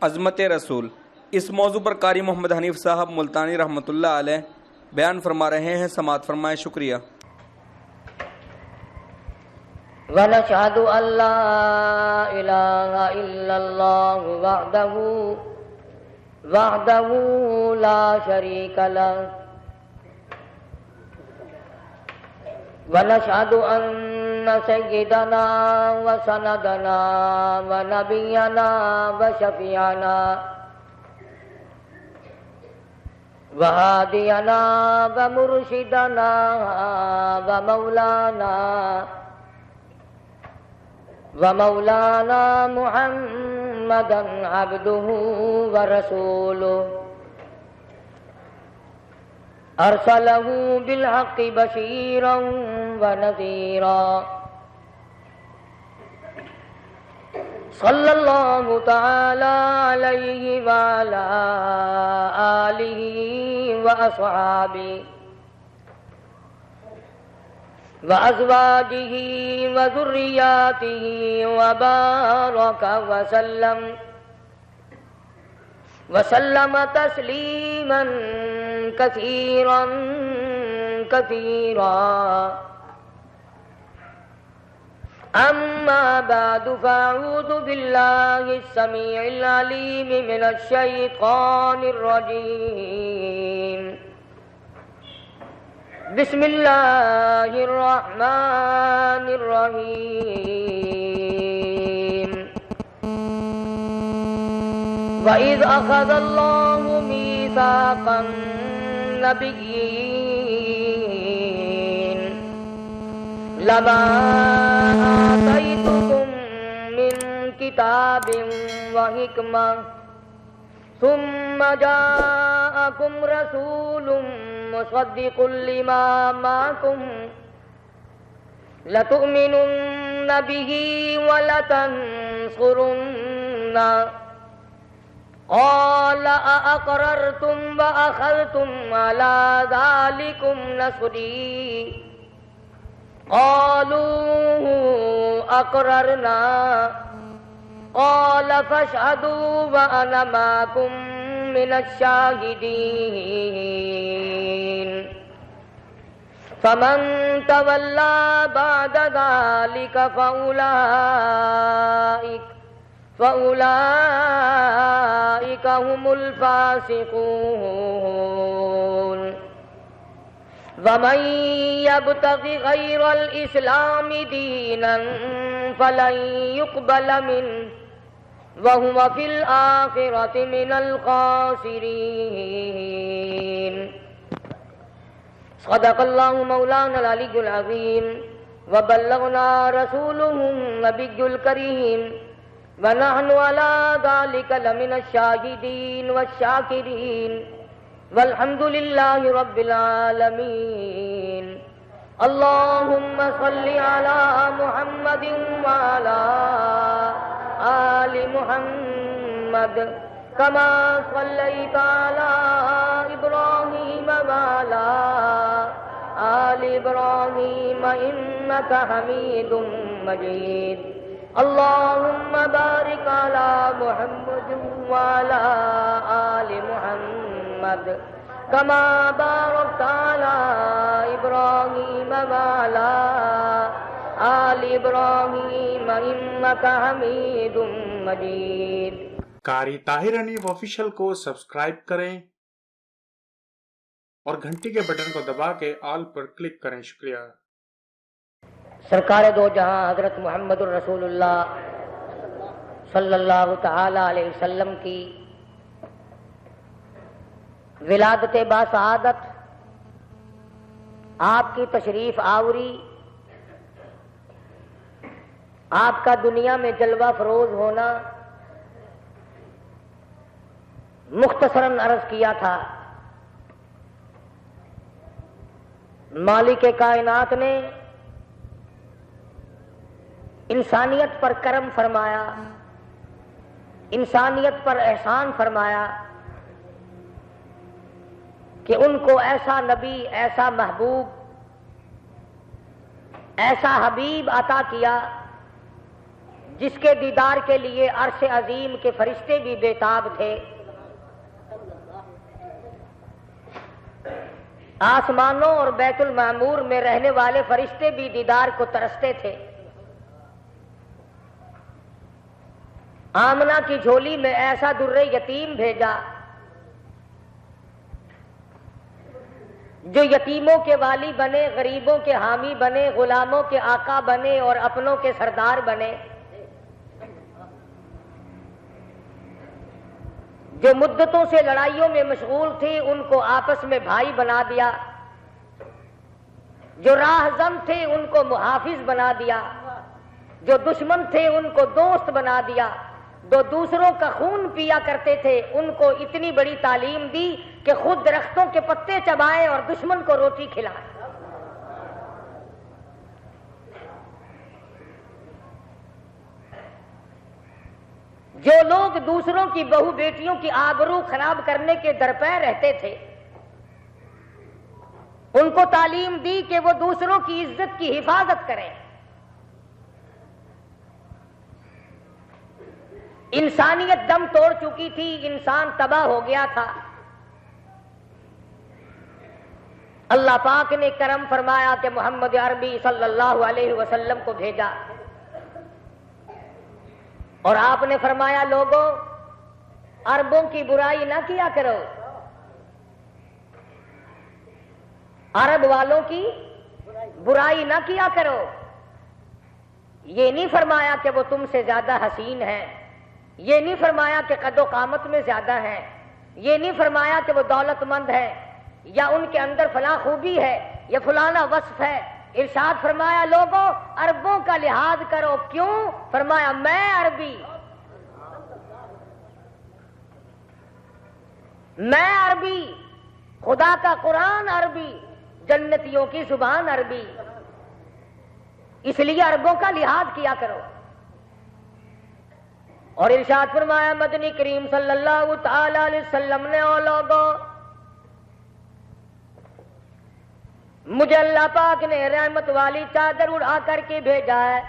عظمت رسول، اس موضوع پر قاری محمد حنیف صاحب ملتانی رحمۃ اللہ علیہ بیان فرما رہے ہیں، سماعت فرمائیں۔ شکریہ۔ وَنَشْهَدُ أَن لَّا إِلَٰهَ إِلَّا اللَّهُ وَحْدَهُ لَا شَرِيكَ لَهُ وَنَشْهَدُ أَنَّ سَيِّدَنَا وَسَنَدَنَا وَنَبِيَّنَا وَشَفِيعَنَا وَهَادِيَنَا وَمُرْشِدَنَا وَمَوْلَانَا مُحَمَّدًا عَبْدُهُ وَرَسُولُهُ أَرْسَلَهُ بِالْحَقِّ بَشِيرًا وَنَذِيرًا صلى الله تعالى عليه وعلى آله وأصحابه وأزواجه وذرياته وبارك وسلم تسليما كثيرا أما بعد، فأعوذ بالله السميع العليم من الشيطان الرجيم. بسم الله الرحمن الرحيم. وَإِذْ أَخَذَ اللَّهُ مِيثَاقَ النَّبِيِّينَ لَمَا آتَيْتُكُم مِّن كِتَابٍ وَحِكْمَةٍ ثُمَّ جَاءَكُمْ رَسُولٌ مُّصَدِّقٌ لِّمَا مَعَكُمْ لَتُؤْمِنُنَّ بِهِ وَلَتَنصُرُنَّهُ قَالَ أَأَقْرَرْتُمْ وَأَخَذْتُمْ عَلَىٰ ذَٰلِكُمْ نَصْرِي قَالُوا أَقْرَرْنَا قَالَ فَاشْهَدُوا وَأَنَا مَعَكُم مِّنَ الشَّاهِدِينَ. فَمَن تَوَلَّىٰ بَعْدَ ذَٰلِكَ فَأُولَٰئِكَ هُمُ الْفَاسِقُونَ. وَمَن يَبْتَغِ غَيْرَ الْإِسْلَامِ دِينًا فَلَن يُقْبَلَ مِنْهُ وَهُوَ فِي الْآخِرَةِ مِنَ الْخَاسِرِينَ. صدق الله مولانا العلي العظيم وبلغنا رسوله النبي الكريم ونحن على ذلك لمن الشاهدين والشاكرين والحمد لله رب العالمين. اللهم صل على محمد وعلى آل محمد كما صليت على إبراهيم وعلى آل إبراهيم إنك حميد مجيد. اللهم بارك على محمد وعلى آل محمد كما باركت على إبراهيم وعلى آل إبراهيم إنك حميد مجيد. قاری طاہر حنیف آفیشل کو سبسکرائب کریں اور گھنٹی کے بٹن کو دبا کے آل پر کلک کریں۔ شکریہ۔ سرکار دو جہاں حضرت محمد الرسول اللہ صلی اللہ تعالی علیہ وسلم کی ولادت باسعادت، آپ کی تشریف آوری، آپ کا دنیا میں جلوہ فروز ہونا مختصراً عرض کیا تھا۔ مالک کائنات نے انسانیت پر کرم فرمایا، انسانیت پر احسان فرمایا کہ ان کو ایسا نبی، ایسا محبوب، ایسا حبیب عطا کیا جس کے دیدار کے لیے عرش عظیم کے فرشتے بھی بےتاب تھے، آسمانوں اور بیت المعمور میں رہنے والے فرشتے بھی دیدار کو ترستے تھے۔ آمنہ کی جھولی میں ایسا در یتیم بھیجا جو یتیموں کے والی بنے، غریبوں کے حامی بنے، غلاموں کے آقا بنے اور اپنوں کے سردار بنے، جو مدتوں سے لڑائیوں میں مشغول تھے ان کو آپس میں بھائی بنا دیا، جو راہزن تھے ان کو محافظ بنا دیا، جو دشمن تھے ان کو دوست بنا دیا، جو دوسروں کا خون پیا کرتے تھے ان کو اتنی بڑی تعلیم دی کہ خود درختوں کے پتے چبائے اور دشمن کو روٹی کھلائے۔ جو لوگ دوسروں کی بہو بیٹیوں کی آبرو خراب کرنے کے درپے رہتے تھے ان کو تعلیم دی کہ وہ دوسروں کی عزت کی حفاظت کریں۔ انسانیت دم توڑ چکی تھی، انسان تباہ ہو گیا تھا۔ اللہ پاک نے کرم فرمایا کہ محمد عربی صلی اللہ علیہ وسلم کو بھیجا اور آپ نے فرمایا لوگوں عربوں کی برائی نہ کیا کرو، عرب والوں کی برائی نہ کیا کرو۔ یہ نہیں فرمایا کہ وہ تم سے زیادہ حسین ہیں، یہ نہیں فرمایا کہ قد و قامت میں زیادہ ہیں، یہ نہیں فرمایا کہ وہ دولت مند ہے یا ان کے اندر فلاں خوبی ہے یا فلانا وصف ہے۔ ارشاد فرمایا لوگوں عربوں کا لحاظ کرو۔ کیوں؟ فرمایا میں عربی، میں عربی، خدا کا قرآن عربی، جنتیوں کی زبان عربی، اس لیے عربوں کا لحاظ کیا کرو۔ اور ارشاد فرمایا مدنی کریم صلی اللہ تعالی علیہ وسلم نے او لوگوں مجھے اللہ پاک نے رحمت والی چادر اڑا کر کے بھیجا ہے،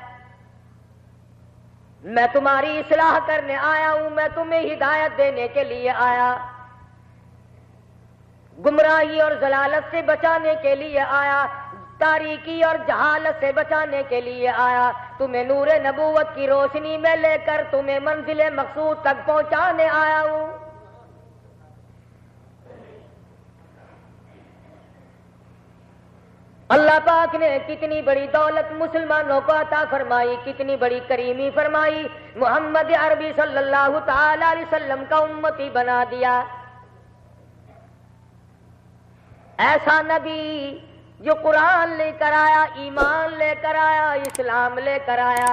میں تمہاری اصلاح کرنے آیا ہوں، میں تمہیں ہدایت دینے کے لیے آیا، گمراہی اور ضلالت سے بچانے کے لیے آیا، تاریکی اور جہالت سے بچانے کے لیے آیا، تمہیں نور نبوت کی روشنی میں لے کر تمہیں منزل مقصود تک پہنچانے آیا ہوں۔ اللہ پاک نے کتنی بڑی دولت مسلمانوں کو عطا فرمائی، کتنی بڑی کریمی فرمائی، محمد عربی صلی اللہ تعالی علیہ وسلم کا امتی بنا دیا۔ ایسا نبی جو قرآن لے کر آیا، ایمان لے کر آیا، اسلام لے کر آیا۔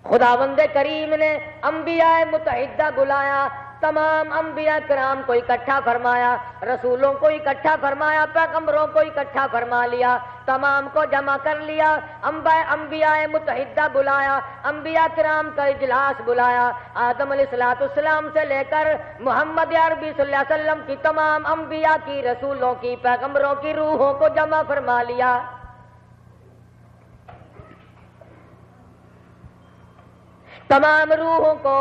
خداوند کریم نے انبیاء متحدہ بلایا، تمام انبیاء کرام کو اکٹھا فرمایا، رسولوں کو اکٹھا فرمایا، پیغمبروں کو اکٹھا فرما لیا، تمام کو جمع کر لیا، انبیاء متحدہ بلایا، انبیاء کرام کا اجلاس بلایا، آدم علیہ السلام سے لے کر محمد عربی صلی اللہ علیہ وسلم کی تمام انبیاء کی، رسولوں کی، پیغمبروں کی روحوں کو جمع فرما لیا۔ تمام روحوں کو،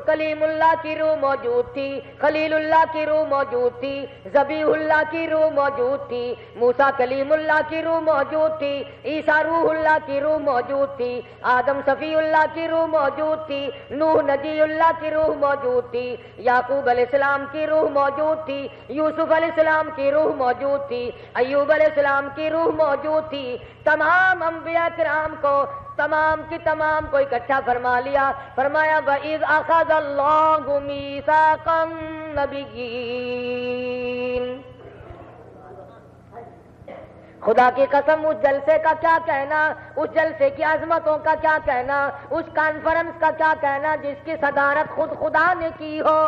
کلیم اللہ کی روح موجود تھی، خلیل اللہ کی روح موجود تھی، ذبیح اللہ کی روح موجود تھی، موسیٰ کلیم اللہ کی روح موجود تھی، عیسیٰ روح اللہ کی روح موجود تھی، آدم صفی اللہ کی روح موجود تھی، نوح نجی اللہ کی روح موجود تھی، یعقوب علیہ السلام کی روح موجود تھی، یوسف علیہ السلام کی روح موجود تھی، ایوب علیہ السلام کی روح موجود تھی۔ تمام انبیاء کرام کو، تمام کی تمام کو اکٹھا فرما لیا، فرمایا وَإِذْ أَخَذَ اللَّهُ مِيثَاقَ النَّبِيِّينَ۔ خدا کی قسم اس جلسے کا کیا کہنا، اس جلسے کی عظمتوں کا کیا کہنا، اس کانفرنس کا کیا کہنا جس کی صدارت خود خدا نے کی ہو۔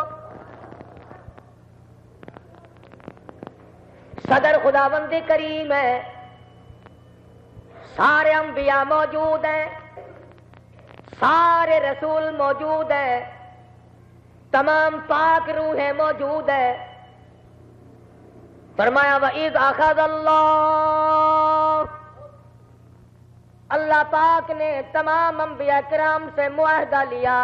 صدر خداوند کریم ہے، سارے انبیاء موجود ہیں، سارے رسول موجود ہیں، تمام پاک روحیں موجود ہیں۔ فرمایا وَإِذْ أَخَذَ اللَّهُ اللہ پاک نے تمام انبیاء کرام سے معاہدہ لیا،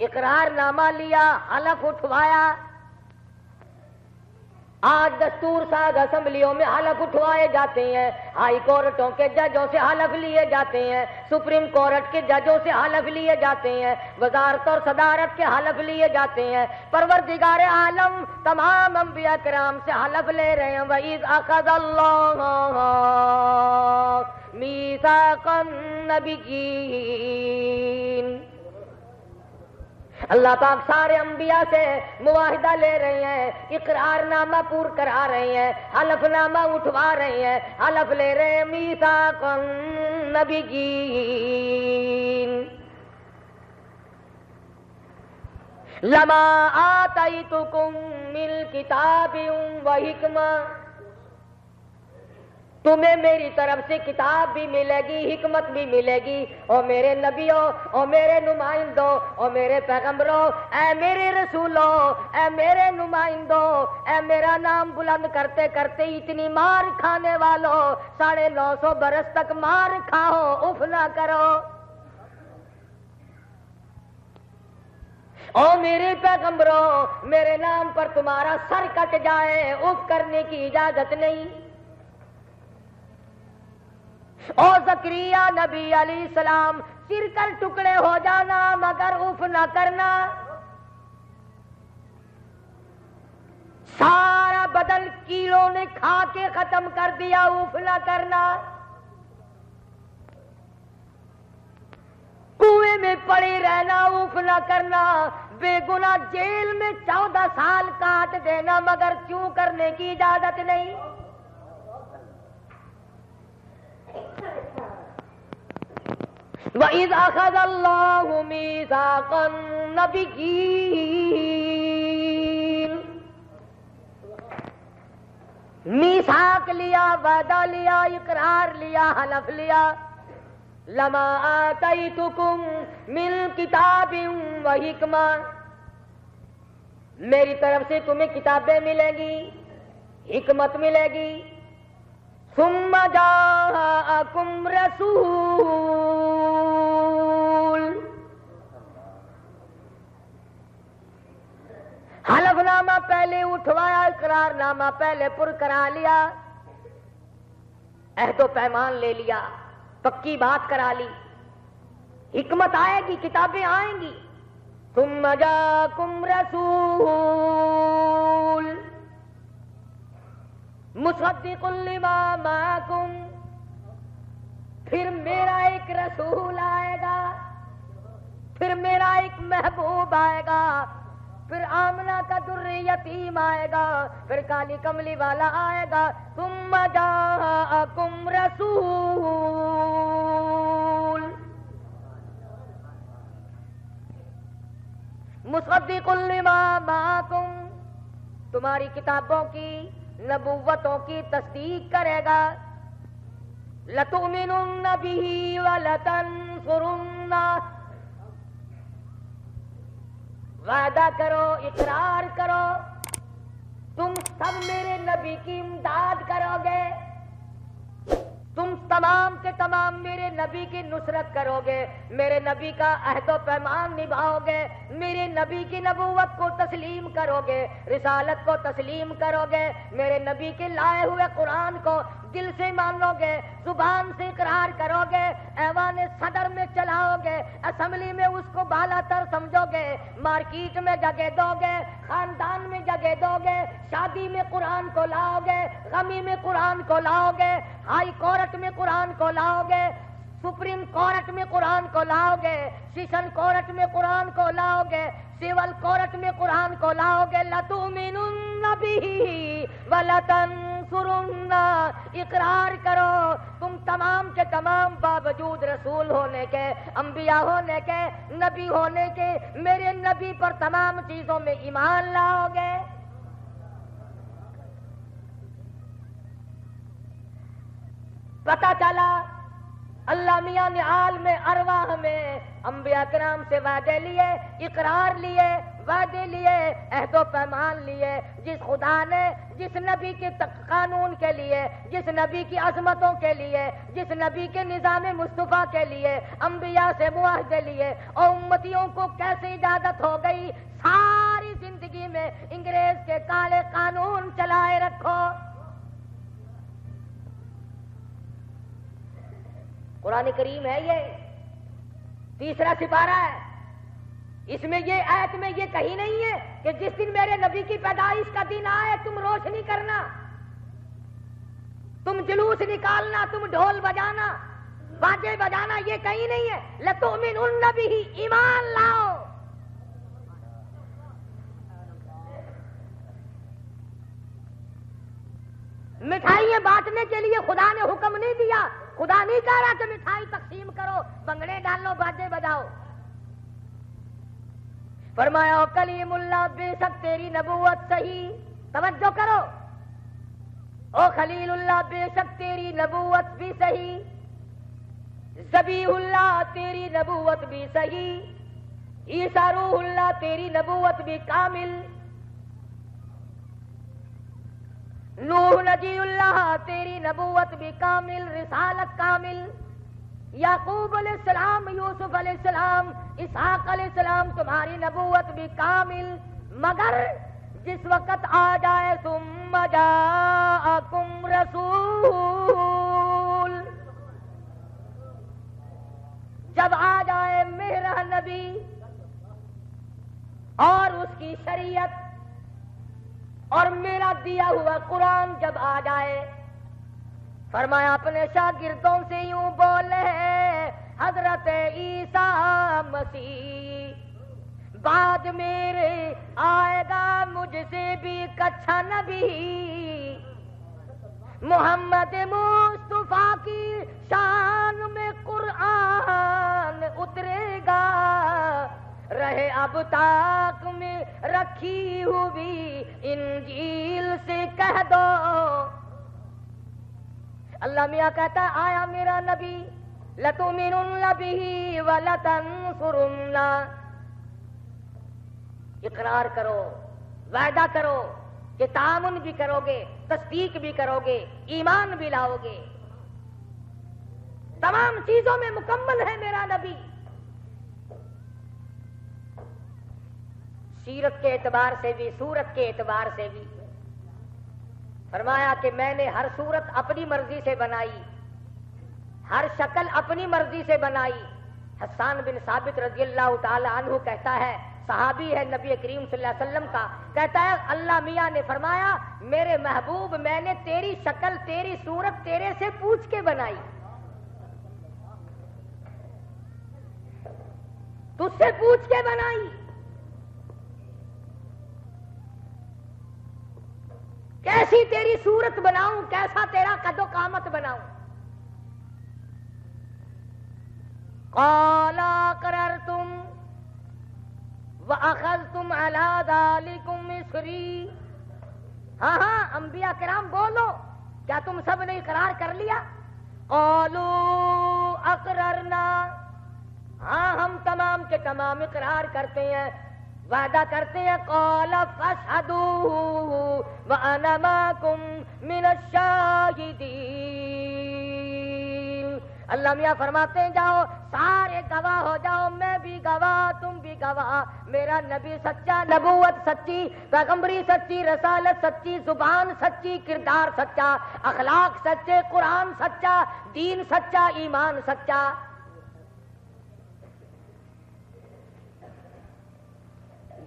اقرار نامہ لیا، حلف اٹھوایا۔ آج دستور ساز اسمبلیوں میں حلف اٹھوائے جاتے ہیں، ہائی کورٹوں کے ججوں سے حلف لیے جاتے ہیں، سپریم کورٹ کے ججوں سے حلف لیے جاتے ہیں، وزارت اور صدارت کے حلف لیے جاتے ہیں۔ پروردگار عالم تمام انبیاء کرام سے حلف لے رہے ہیں۔ وَإِذْ أَخَذَ اللَّهُ مِيثَاقَ النَّبِيِّينَ، اللہ پاک سارے انبیاء سے معاہدہ لے رہے ہیں، اقرار نامہ پور کرا رہے ہیں، حلف نامہ اٹھوا رہے ہیں، حلف لے رہے ہیں۔ میثاق النبیین لما آتیتکم من کتاب و حکمہ، تمہیں میری طرف سے کتاب بھی ملے گی، حکمت بھی ملے گی۔ اور میرے نبیوں، اور میرے نمائندوں، اور میرے پیغمبروں، اے میرے رسولوں، اے میرے نمائندوں، اے میرا نام بلند کرتے کرتے اتنی مار کھانے والوں، 950 برس تک مار کھاؤ، اف نہ کرو۔ او میرے پیغمبروں، میرے نام پر تمہارا سر کٹ جائے، اف کرنے کی اجازت نہیں۔ او زکریا نبی علیہ السلام، سر کر ٹکڑے ہو جانا مگر اف نہ کرنا۔ سارا بدن کیڑوں نے کھا کے ختم کر دیا، اف نہ کرنا۔ کنویں میں پڑے رہنا، اف نہ کرنا۔ بے گناہ جیل میں 14 سال کاٹ دینا مگر کیوں کرنے کی اجازت نہیں۔ وَإِذْ أَخَذَ اللَّهُ مِيثَاقَ النَّبِيِّينَ، میثاق لیا، وعدہ لیا، اقرار لیا، حلف لیا۔ لما آتیتکم من کتاب و حکمہ، میری طرف سے تمہیں کتابیں ملیں گی، حکمت ملے گی۔ ثم جاءکم رسول، حلف نامہ پہلے اٹھوایا، اقرار نامہ پہلے پر کرا لیا، عہد و پیمان لے لیا، پکی بات کرا لی۔ حکمت آئے گی، کتابیں آئیں گی۔ ثم جاءکم رسول مصدق لما معکم، پھر میرا ایک رسول آئے گا، پھر میرا ایک محبوب آئے گا، پھر آمنہ کا در یتیم آئے گا، پھر کالی کملی والا آئے گا۔ ثم جاءکم رسول مصدق لما معکم، تمہاری کتابوں کی، نبوتوں کی تصدیق کرے گا۔ لَتُؤْمِنُنَّ بِهِ وَلَتَنْصُرُنَّهُ، وعدہ کرو، اقرار کرو، تم سب میرے نبی کی امداد کرو گے، تم تمام کے تمام میرے نبی کی نصرت کرو گے، میرے نبی کا عہد و پیمان نبھاؤ گے، میرے نبی کی نبوت کو تسلیم کرو گے، رسالت کو تسلیم کرو گے، میرے نبی کے لائے ہوئے قرآن کو دل سے مانو گے، زبان سے اقرار کرو گے، ایوان صدر میں چلاؤ گے، اسمبلی میں اس کو بالا تر سمجھو گے، مارکیٹ میں جگہ دو گے، خاندان میں جگہ دو گے، شادی میں قرآن کو لاؤ گے، غمی میں قرآن کو لاؤ گے، ہائی کورٹ میں قرآن کو لاؤ گے، سپریم کورٹ میں قرآن کو لاؤ گے، سیشن کورٹ میں قرآن کو لاؤ گے، سول کورٹ میں قرآن کو لاؤ گے۔ لَتُؤْمِنُنَّ بِهِ وَلَتَنْصُرُنَّهُ، اقرار کرو، تم تمام کے تمام باوجود رسول ہونے کے، انبیاء ہونے کے، نبی ہونے کے، میرے نبی پر تمام چیزوں میں ایمان لاؤ گے۔ پتہ چلا اللہ میاں نے عالم ارواح میں انبیاء کرام سے وعدے لیے، اقرار لیے، وعدے لیے، عہد و پیمان لیے، جس خدا نے جس نبی کے قانون کے لیے، جس نبی کی عظمتوں کے لیے، جس نبی کے نظام مصطفیٰ کے لیے انبیاء سے معاہدے لیے، اور امتیوں کو کیسے اجازت ہو گئی ساری زندگی میں انگریز کے کالے قانون چلائے رکھو۔ قرآن کریم ہے یہ، تیسرا سپارہ ہے، اس میں یہ آیت میں یہ کہیں نہیں ہے کہ جس دن میرے نبی کی پیدائش کا دن آئے تم روشنی کرنا، تم جلوس نکالنا، تم ڈھول بجانا، باجے بجانا، یہ کہیں نہیں ہے۔ لَتُؤْمِنُنَّ بِهِ، ایمان لاؤ۔ مٹھائیاں بانٹنے کے لیے خدا نے حکم نہیں دیا، خدا نہیں کہہ رہا کہ مٹھائی تقسیم کرو، بنگڑے ڈالو، باجے بجاؤ۔ فرمایا کلیم اللہ، بے شک تیری نبوت صحیح، توجہ کرو، او خلیل اللہ بے شک تیری نبوت بھی صحیح، ذبیح اللہ تیری نبوت بھی صحیح، عیسیٰ روح اللہ تیری نبوت بھی کامل، نوح نجی اللہ تیری نبوت بھی کامل، رسالت کامل، یعقوب علیہ السلام، یوسف علیہ السلام، اسحاق علیہ السلام تمہاری نبوت بھی کامل، مگر جس وقت آ جائے ثم جاءکم رسول، جب آ جائے میرا نبی اور اس کی شریعت اور میرا دیا ہوا قرآن جب آ جائے، فرمایا اپنے شاگردوں سے یوں بولے حضرت عیسیٰ مسیح بعد میرے آئے گا مجھ سے بھی کچھا نبی، محمد مصطفیٰ کی شان میں قرآن اترے گا، رہے اب تک میں رکھی ہوئی انجیل سے کہہ دو۔ اللہ میاں کہتا ہے آیا میرا نبی، لَتُؤْمِنُنَّ بِهِ وَلَتَنْصُرُنَّ، اقرار کرو، وعدہ کرو کہ تعاون بھی کرو گے، تصدیق بھی کرو گے، ایمان بھی لاؤ گے، تمام چیزوں میں مکمل ہے میرا نبی۔ سیرت کے اعتبار سے بھی، صورت کے اعتبار سے بھی فرمایا کہ میں نے ہر صورت اپنی مرضی سے بنائی، ہر شکل اپنی مرضی سے بنائی۔ حسان بن ثابت رضی اللہ تعالی عنہ کہتا ہے، صحابی ہے نبی کریم صلی اللہ علیہ وسلم کا، کہتا ہے اللہ میاں نے فرمایا میرے محبوب میں نے تیری شکل، تیری صورت تیرے سے پوچھ کے بنائی، تجھ سے پوچھ کے بنائی، کیسی تیری صورت بناؤں، کیسا تیرا قد و قامت بناؤں۔ قال اقررتم واخذتم على ذلكم مصری، ہاں انبیاء کرام بولو، کیا تم سب نے اقرار کر لیا؟ قالوا اقررنا، ہاں ہم تمام کے تمام اقرار کرتے ہیں، وعدہ کرتے ہیں۔ قال فاشهدوا وانا معكم من الشاہدین، اللہ میاں فرماتے ہیں جاؤ سارے گواہ ہو جاؤ، میں بھی گواہ، تم بھی گواہ، میرا نبی سچا، نبوت سچی، پیغمبری سچی، رسالت سچی، زبان سچی، کردار سچا، اخلاق سچے، قرآن سچا، دین سچا، ایمان سچا۔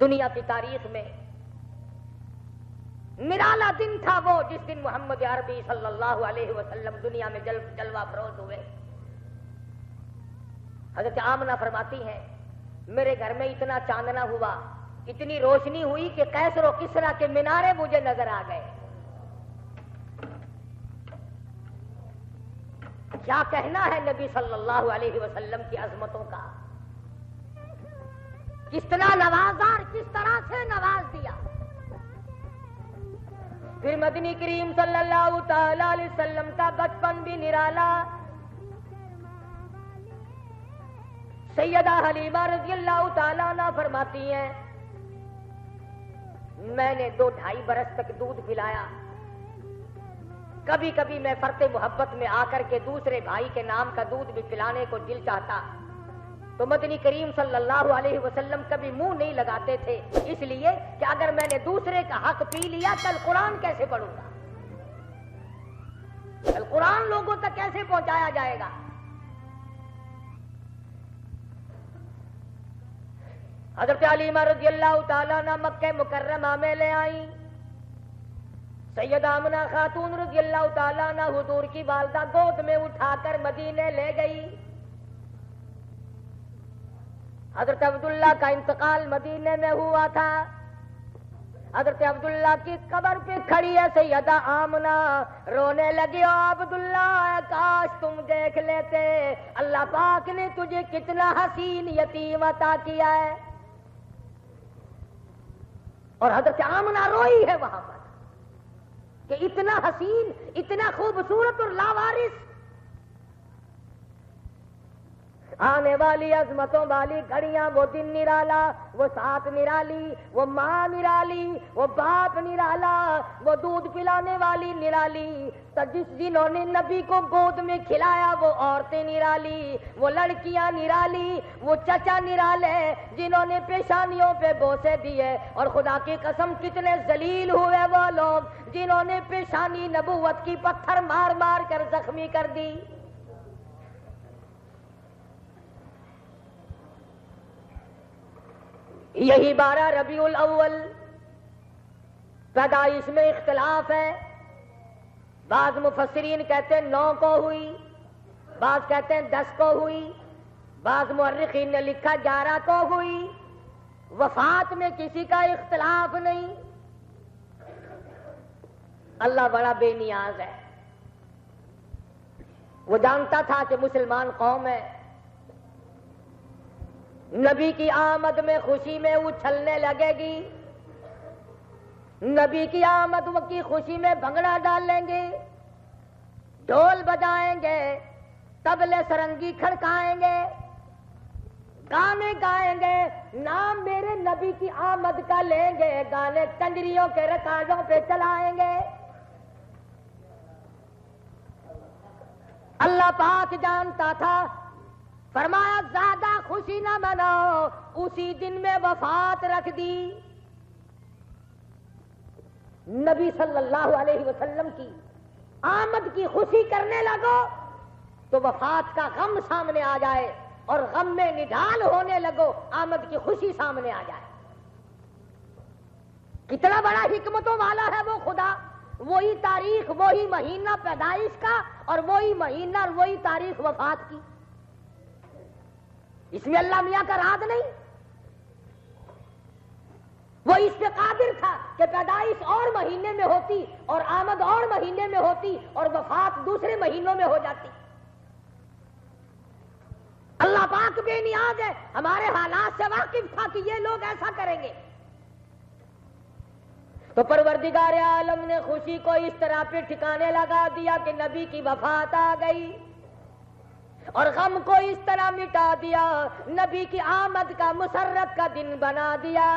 دنیا کی تاریخ میں نرالا دن تھا وہ جس دن محمد عربی صلی اللہ علیہ وسلم دنیا میں جلوہ افروز ہوئے۔ حضرت آمنہ فرماتی ہیں میرے گھر میں اتنا چاندنا ہوا، اتنی روشنی ہوئی کہ قیصر و کسریٰ کے مینارے مجھے نظر آ گئے۔ کیا کہنا ہے نبی صلی اللہ علیہ وسلم کی عظمتوں کا، کس طرح نوازدار، کس طرح سے نواز دیا۔ پھر مدنی کریم صلی اللہ تعالی علیہ وسلم کا بچپن بھی نرالا۔ سیدہ حلیمہ رضی اللہ تعالیٰ عنہ فرماتی ہیں میں نے 2-2.5 برس تک دودھ پلایا. کبھی کبھی میں فرط محبت میں آ کر کے دوسرے بھائی کے نام کا دودھ بھی پلانے کو دل چاہتا. تو مدنی کریم صلی اللہ علیہ وسلم کبھی منہ نہیں لگاتے تھے، اس لیے کہ اگر میں نے دوسرے کا حق پی لیا کل قرآن کیسے پڑھوں گا، کل قرآن لوگوں تک کیسے پہنچایا جائے گا. حضرت علیمہ رضی اللہ تعالیٰ عنہ مکہ مکرمہ میں لے آئی. سیدہ آمنہ خاتون رضی اللہ تعالیٰ عنہ حضور کی والدہ گود میں اٹھا کر مدینے لے گئی. حضرت عبداللہ کا انتقال مدینے میں ہوا تھا. حضرت عبداللہ کی قبر پہ کھڑی ہے سیدہ آمنہ، رونے لگی. عبداللہ کاش تم دیکھ لیتے اللہ پاک نے تجھے کتنا حسین یتیم عطا کیا ہے. اور حضرت آمنہ روئی ہے وہاں پر کہ اتنا حسین، اتنا خوبصورت اور لاوارث. آنے والی عظمتوں والی گھڑیاں، وہ دن نرالا، وہ ساتھ نرالی، وہ ماں نرالی، وہ باپ نرالا، وہ دودھ پلانے والی نرالی. تو جنہوں نے نبی کو گود میں کھلایا وہ عورتیں نرالی، وہ لڑکیاں نرالی، وہ چچا نرالے جنہوں نے پیشانیوں پہ بوسے دیے. اور خدا کی قسم کتنے ذلیل ہوئے وہ لوگ جنہوں نے پیشانی نبوت کی پتھر مار مار کر زخمی کر دی. یہی 12 ربیع الاول پیدائش میں اختلاف ہے. بعض مفسرین کہتے ہیں 9 کو ہوئی، بعض کہتے ہیں 10 کو ہوئی، بعض مورخین نے لکھا 11 کو ہوئی. وفات میں کسی کا اختلاف نہیں. اللہ بڑا بے نیاز ہے. وہ جانتا تھا کہ مسلمان قوم ہے، نبی کی آمد میں خوشی میں اچھلنے لگے گی، نبی کی آمد کی خوشی میں بھنگڑا ڈالیں گے، ڈھول بجائیں گے، طبلے سرنگی کھڑکائیں گے، گانے گائیں گے، نام میرے نبی کی آمد کا لیں گے، گانے کنجریوں کے ریکارڈوں پہ چلائیں گے. اللہ پاک جانتا تھا، فرمایا زیادہ خوشی نہ مناؤ. اسی دن میں وفات رکھ دی. نبی صلی اللہ علیہ وسلم کی آمد کی خوشی کرنے لگو تو وفات کا غم سامنے آ جائے، اور غم میں نڈال ہونے لگو آمد کی خوشی سامنے آ جائے. کتنا بڑا حکمتوں والا ہے وہ خدا. وہی تاریخ، وہی مہینہ پیدائش کا، اور وہی مہینہ اور وہی تاریخ وفات کی. اس میں اللہ میاں کا راز نہیں. وہ اس پہ قادر تھا کہ پیدائش اور مہینے میں ہوتی اور آمد اور مہینے میں ہوتی اور وفات دوسرے مہینوں میں ہو جاتی. اللہ پاک بے نیاز ہے، ہمارے حالات سے واقف تھا کہ یہ لوگ ایسا کریں گے. تو پروردگار عالم نے خوشی کو اس طرح پہ ٹھکانے لگا دیا کہ نبی کی وفات آ گئی، اور غم کو اس طرح مٹا دیا، نبی کی آمد کا مسرت کا دن بنا دیا.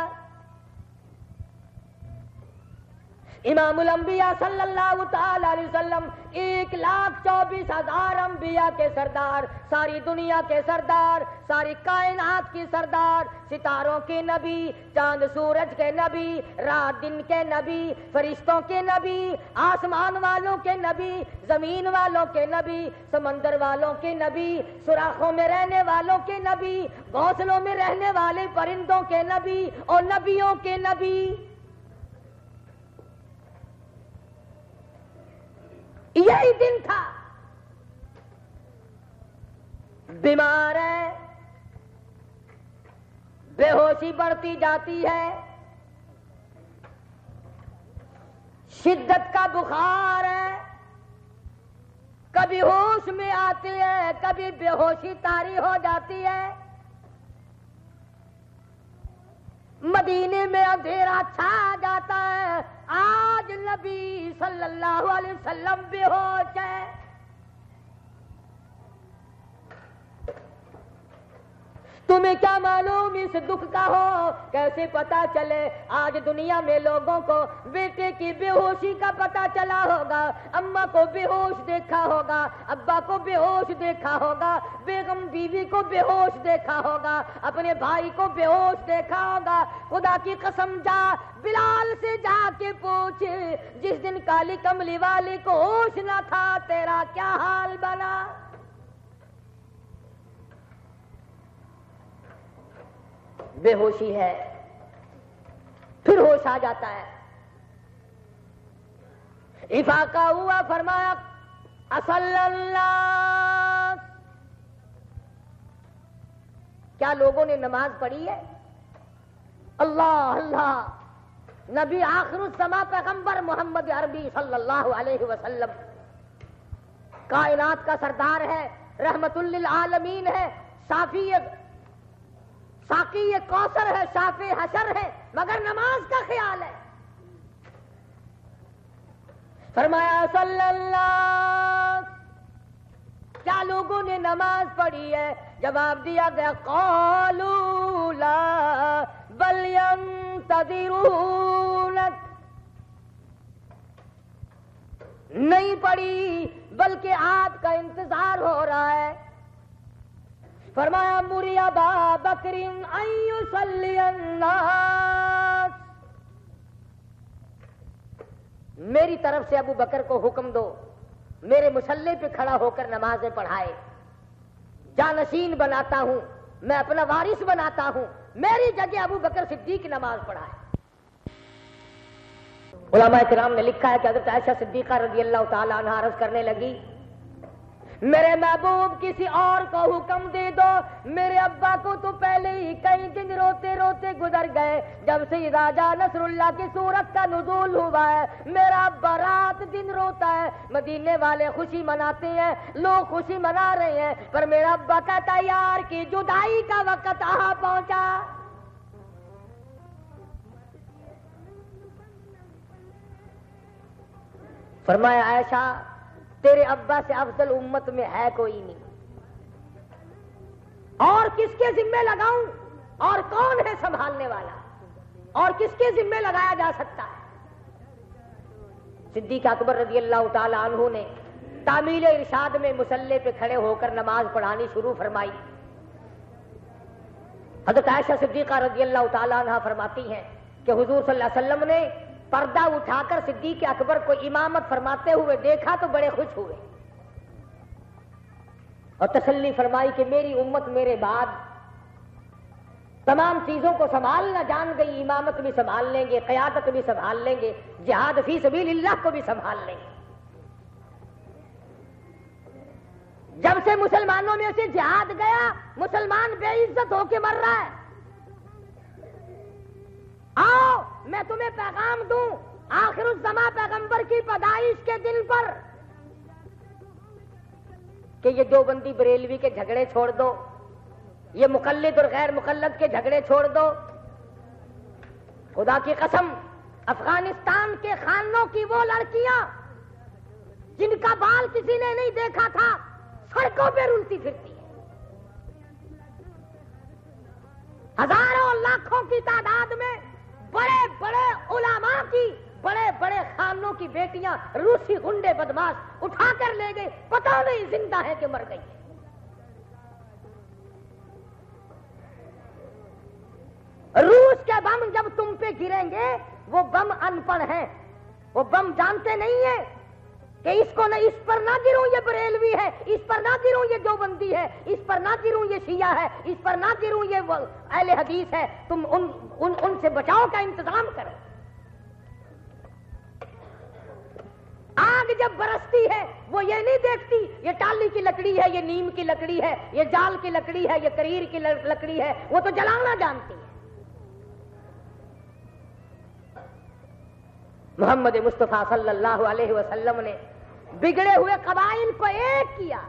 امام الانبیاء صلی اللہ تعالی علیہ وسلم 1,24,000 انبیاء کے سردار، ساری دنیا کے سردار، ساری کائنات کی سردار، ستاروں کے نبی، چاند سورج کے نبی، رات دن کے نبی، فرشتوں کے نبی، آسمان والوں کے نبی، زمین والوں کے نبی، سمندر والوں کے نبی، سوراخوں میں رہنے والوں کے نبی، گھونسلوں میں رہنے والے پرندوں کے نبی، اور نبیوں کے نبی. یہی دن تھا. بیمار ہے، بے ہوشی بڑھتی جاتی ہے، شدت کا بخار ہے، کبھی ہوش میں آتی ہے، کبھی بے ہوشی طاری ہو جاتی ہے. مدینے میں اندھیرا چھا جاتا ہے. آج نبی صلی اللہ علیہ وسلم بے ہوش ہے. تمہیں کیا معلوم اس کس دکھ کا ہو کیسے پتا چلے؟ آج دنیا میں لوگوں کو بیٹے کی بے ہوشی کا پتا چلا ہوگا، اماں کو بے ہوش دیکھا ہوگا، ابا کو بے ہوش دیکھا ہوگا، بیگم بیوی کو بے ہوش دیکھا ہوگا، اپنے بھائی کو بے ہوش دیکھا ہوگا۔ خدا کی قسم جا بلال سے جا کے پوچھ، جس دن کالی کملی والی کو ہوش نہ تھا تیرا کیا حال بنا؟ بے ہوشی ہے، پھر ہوش آ جاتا ہے۔ افاقہ ہوا، فرمایا اصل اللہ، کیا لوگوں نے نماز پڑھی ہے؟ اللہ اللہ، نبی آخر الزماں پیغمبر محمد عربی صلی اللہ علیہ وسلم کائنات کا سردار ہے، رحمت للعالمین ہے، ساقی کوثر ہے، شافع حشر ہے، مگر نماز کا خیال ہے۔ فرمایا صلی اللہ، کیا لوگوں نے نماز پڑھی ہے؟ جواب دیا گیا قالوا لا بل ينتظرونك، نہیں پڑھی بلکہ آپ کا انتظار ہو رہا ہے۔ فرمایا مری ابا بکر ان یصلی الناس، میری طرف سے ابو بکر کو حکم دو میرے مصلی پہ کھڑا ہو کر نمازیں پڑھائے، جانشین بناتا ہوں، میں اپنا وارث بناتا ہوں، میری جگہ ابو بکر صدیق نماز پڑھائے۔ علماء کرام نے لکھا ہے کہ حضرت عائشہ صدیقہ رضی اللہ تعالی عنہا عرض کرنے لگی، میرے محبوب کسی اور کو حکم دے دو، میرے ابا کو تو پہلے ہی کئی دن روتے روتے گزر گئے، جب سے اذا جاء نصر اللہ کی سورت کا نزول ہوا ہے میرا ابا رات دن روتا ہے۔ مدینے والے خوشی مناتے ہیں، لوگ خوشی منا رہے ہیں، پر میرا ابا کہتا ہے یار کی جدائی کا وقت آ پہنچا۔ فرمایا عائشہ تیرے ابا سے افضل امت میں ہے کوئی نہیں، اور کس کے ذمے لگاؤں، اور کون ہے سنبھالنے والا، اور کس کے ذمے لگایا جا سکتا ہے؟ صدیق اکبر رضی اللہ تعالی عنہ نے تعمیل ارشاد میں مصلی پہ کھڑے ہو کر نماز پڑھانی شروع فرمائی۔ حضرت عائشہ صدیقہ رضی اللہ تعالی عنہ فرماتی ہیں کہ حضور صلی اللہ علیہ وسلم نے پردہ اٹھا کر صدیق اکبر کو امامت فرماتے ہوئے دیکھا تو بڑے خوش ہوئے اور تسلی فرمائی کہ میری امت میرے بعد تمام چیزوں کو سنبھالنا جان گئی، امامت بھی سنبھال لیں گے، قیادت بھی سنبھال لیں گے، جہاد فی سبیل اللہ کو بھی سنبھال لیں گے۔ جب سے مسلمانوں میں سے جہاد گیا مسلمان بے عزت ہو کے مر رہا ہے۔ آؤ میں تمہیں پیغام دوں، آخر الزماں پیغمبر کی پیدائش کے دن پر کہ یہ دیوبندی بریلوی کے جھگڑے چھوڑ دو، یہ مقلد اور غیر مقلد کے جھگڑے چھوڑ دو۔ خدا کی قسم افغانستان کے خانوں کی وہ لڑکیاں جن کا بال کسی نے نہیں دیکھا تھا سڑکوں پہ رولتی پھرتی ہیں، ہزاروں لاکھوں کی تعداد میں بڑے بڑے علماء کی، بڑے بڑے خانوں کی بیٹیاں روسی گنڈے بدماش اٹھا کر لے گئے، پتہ نہیں زندہ ہے کہ مر گئی۔ روس کے بم جب تم پہ گریں گے وہ بم ان پڑھ ہیں، وہ بم جانتے نہیں ہیں کہ اس کو نہ اس پر نہ گروں یہ بریلوی ہے، اس پر نہ گروں یہ دیوبندی ہے، اس پر نہ گروں یہ شیعہ ہے، اس پر نہ گروں یہ اہل حدیث ہے، تم ان سے بچاؤ کا انتظام کرو۔ آگ جب برستی ہے وہ یہ نہیں دیکھتی یہ ٹالی کی لکڑی ہے، یہ نیم کی لکڑی ہے، یہ جال کی لکڑی ہے، یہ کریر کی لکڑی ہے، وہ تو جلانا جانتی ہے۔ محمد مصطفیٰ صلی اللہ علیہ وسلم نے بگڑے ہوئے قبائل کو ایک کیا،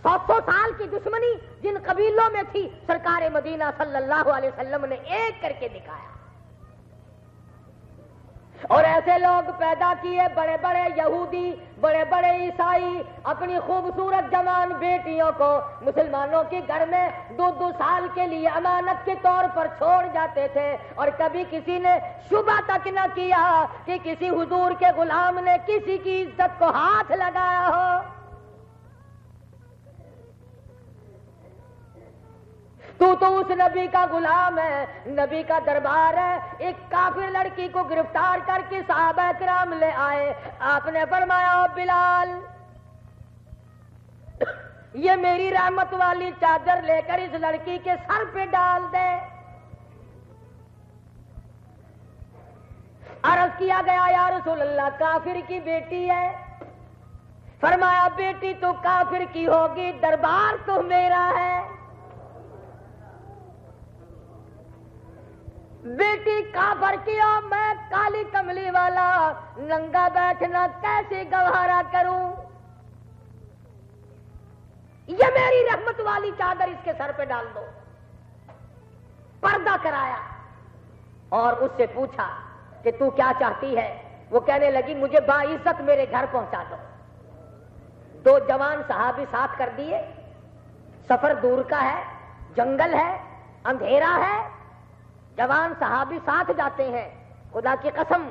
100 سال کی دشمنی جن قبیلوں میں تھی سرکار مدینہ صلی اللہ علیہ وسلم نے ایک کر کے دکھایا۔ اور ایسے لوگ پیدا کیے، بڑے بڑے یہودی، بڑے بڑے عیسائی اپنی خوبصورت جوان بیٹیوں کو مسلمانوں کے گھر میں 2 سال کے لیے امانت کے طور پر چھوڑ جاتے تھے، اور کبھی کسی نے شبہ تک نہ کیا کہ کسی حضور کے غلام نے کسی کی عزت کو ہاتھ لگایا ہو۔ تو اس نبی کا غلام ہے، نبی کا دربار ہے۔ ایک کافر لڑکی کو گرفتار کر کے صحابہ کرام لے آئے، آپ نے فرمایا بلال یہ میری رحمت والی چادر لے کر اس لڑکی کے سر پہ ڈال دے۔ عرض کیا گیا یا رسول اللہ کافر کی بیٹی ہے، فرمایا بیٹی تو کافر کی ہوگی، دربار تو میرا ہے۔ بیٹی کافر کی ہو، میں کالی کملی والا ننگا بیٹھنا کیسے گوارا کروں؟ یہ میری رحمت والی چادر اس کے سر پہ ڈال دو۔ پردہ کرایا اور اس سے پوچھا کہ تو کیا چاہتی ہے؟ وہ کہنے لگی مجھے باعزت میرے گھر پہنچا دو۔ 2 جوان صحابی ساتھ کر دیے، سفر دور کا ہے، جنگل ہے، اندھیرا ہے، جوان صحابی ساتھ جاتے ہیں۔ خدا کی قسم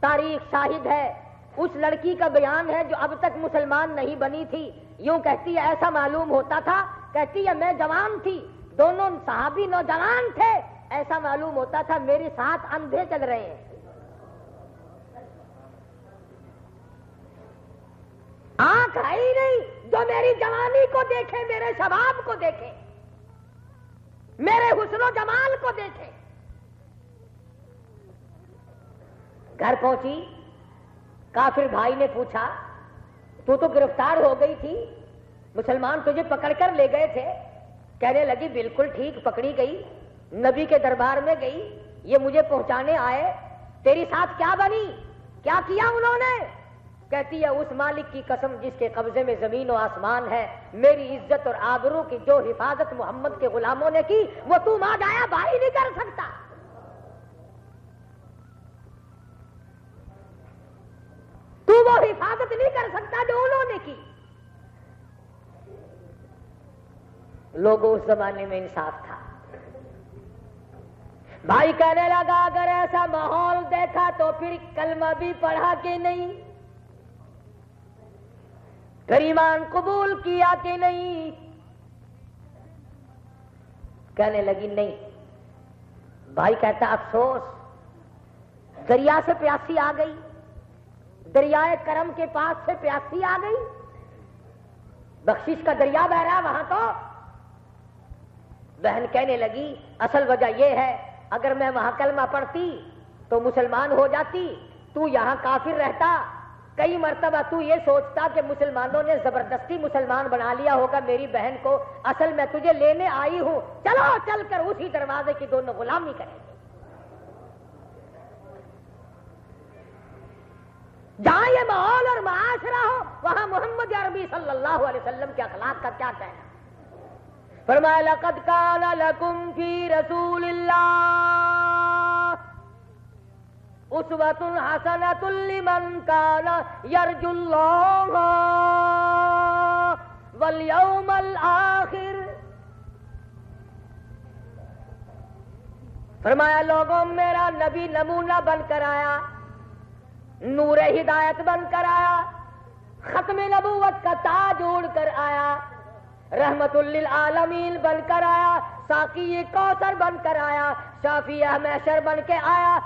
تاریخ شاہد ہے، اس لڑکی کا بیان ہے جو اب تک مسلمان نہیں بنی تھی، یوں کہتی ہے ایسا معلوم ہوتا تھا، کہتی ہے میں جوان تھی، دونوں صحابی نوجوان تھے، ایسا معلوم ہوتا تھا میرے ساتھ اندھے چل رہے ہیں۔ آنکھ ہے ہی نہیں جو میری جوانی کو دیکھے، میرے شباب کو دیکھے، میرے حسن و جمال کو دیکھے۔ گھر پہنچی، کافر بھائی نے پوچھا تو گرفتار ہو گئی تھی، مسلمان تجھے پکڑ کر لے گئے تھے؟ کہنے لگی بالکل ٹھیک پکڑی گئی، نبی کے دربار میں گئی، یہ مجھے پہنچانے آئے، تیری ساتھ کیا بنی، کیا کیا انہوں نے؟ کہتی ہے اس مالک کی قسم جس کے قبضے میں زمین و آسمان ہے، میری عزت اور آبرو کی جو حفاظت محمد کے غلاموں نے کی وہ تو ماں جایا بھائی نہیں کر سکتا۔ تو وہ حفاظت نہیں کر سکتا جو انہوں نے کی۔ لوگوں اس زمانے میں انصاف تھا۔ بھائی کہنے لگا اگر ایسا ماحول دیکھا تو پھر کلمہ بھی پڑھا کہ نہیں، پھر ایمان قبول کیا کہ نہیں؟ کہنے لگی نہیں۔ بھائی کہتا افسوس، دریا سے پیاسی آ گئی، دریائے کرم کے پاس سے پیاسی آ گئی، بخشش کا دریا بہ رہا وہاں تو۔ بہن کہنے لگی اصل وجہ یہ ہے اگر میں وہاں کلمہ پڑھتی تو مسلمان ہو جاتی، تو یہاں کافر رہتا، کئی مرتبہ تو یہ سوچتا کہ مسلمانوں نے زبردستی مسلمان بنا لیا ہوگا میری بہن کو، اصل میں تجھے لینے آئی ہوں، چلو چل کر اسی دروازے کی دونوں غلامی کریں گے۔ جہاں یہ ماحول اور معاشرہ ہو وہاں محمد عربی صلی اللہ علیہ وسلم کے اخلاق کا کیا کہنا؟ فرمایا لقد کان لکم فی رسول اللہ اسوۃ حسنۃ لمن کان یرجو اللہ والیوم الآخر۔ فرمایا لوگوں میرا نبی نمونہ بن کر آیا، نور ہدایت بن کر آیا، ختم نبوت کا تاج اوڑھ کر آیا، رحمت للعالمین بن کر آیا، ساقی کوثر بن کر آیا، شافیہ محشر بن کے آیا۔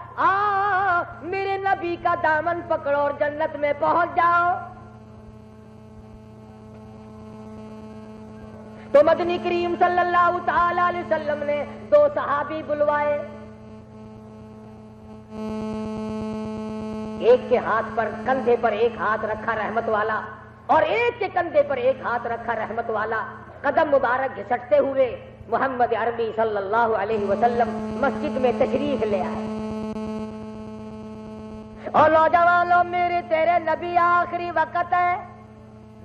میرے نبی کا دامن پکڑو اور جنت میں پہنچ جاؤ۔ تو مدنی کریم صلی اللہ تعالی علیہ وسلم نے 2 صحابی بلوائے، ایک کے ہاتھ پر کندھے پر ایک ہاتھ رکھا رحمت والا اور ایک کے کندھے پر ایک ہاتھ رکھا رحمت والا، قدم مبارک گھسٹتے ہوئے محمد عربی صلی اللہ علیہ وسلم مسجد میں تشریف لے آئے۔ اور نوجوانوں میرے تیرے نبی آخری وقت ہے،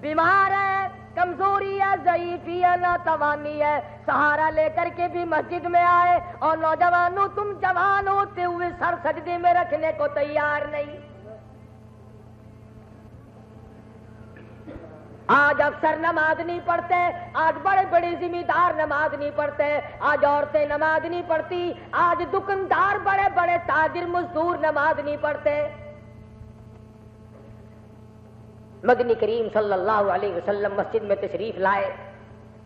بیمار ہے، کمزوری ہے، ضعیفی ہے، ناتوانی ہے، سہارا لے کر کے بھی مسجد میں آئے، اور نوجوانوں تم جوان ہوتے ہوئے سر سجدے میں رکھنے کو تیار نہیں۔ آج افسر نماز نہیں پڑھتے، آج بڑے بڑے ذمہ دار نماز نہیں پڑھتے، آج عورتیں نماز نہیں پڑھتی، آج دکاندار بڑے بڑے تاجر مزدور نماز نہیں پڑھتے۔ مدنی کریم صلی اللہ علیہ وسلم مسجد میں تشریف لائے،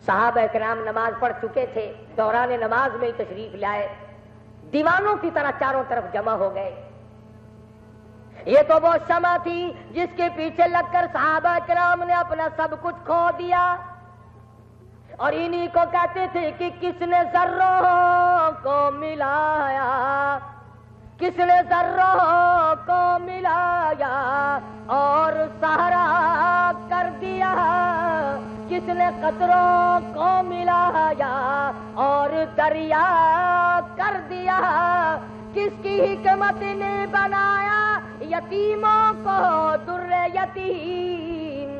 صحابہ کرام نماز پڑھ چکے تھے، دوران نماز میں ہی تشریف لائے، دیوانوں کی طرح چاروں طرف جمع ہو گئے۔ یہ تو وہ شمع تھی جس کے پیچھے لگ کر صحابہ کرام نے اپنا سب کچھ کھو دیا، اور انہی کو کہتے تھے کہ کس نے ذروں کو ملایا، کس نے ذروں کو ملایا اور صحرا کر دیا، کس نے قطروں کو ملایا اور دریا کر دیا، کس کی حکمت نے بنایا یتیموں کو در یتیم،